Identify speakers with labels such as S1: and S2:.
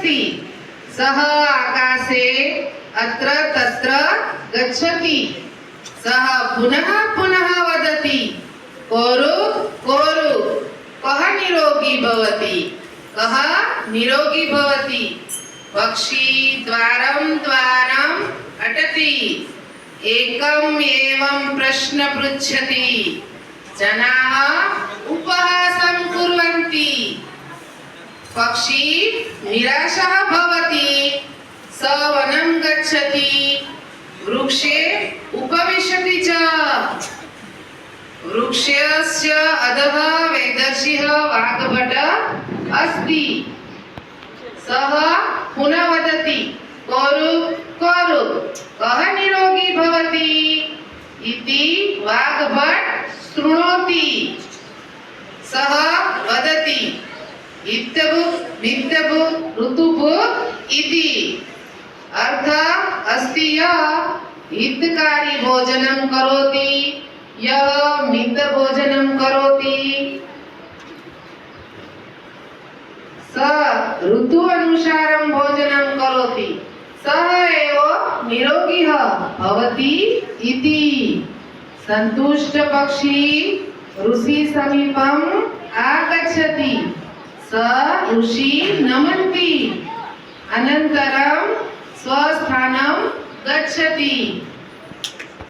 S1: अस्ति। सः आकाशे अत्र तत्र गच्छति। सः पुनः पुनः वदति कोरु कोरु कः निरोगी भवति, कः निरोगी भवति। पक्षी द्वारं द्वारम् अटति, एकम् एवं प्रश्न पृच्छति। जनाः उपहासं कुर्वन्ति। पक्षी निराशः भवति, स वनं गच्छति, वृक्षे उपविशति च। वृक्षस्य अधः वेदर्षिः वाग्भट अस्ति। सः पुनः वदति कोरु कोरु कः निरोगी भवति इति वाग्भट शृणोति। सः वदति इत्थभुक् मिथ्यभुक् ऋतुभुक् इति। अर्थ अस्ति यः हितकारी भोजनं करोति, यः मिथ्यभोजनं करोति स ऋतु अनुसारं भोजनं करोति, सः एव निरोगी भवति इति। सन्तुष्ट पक्षी ऋषि समीपम् आगच्छति। स ऋषि नमन्ति, अनन्तरं स्वस्थानं गच्छति।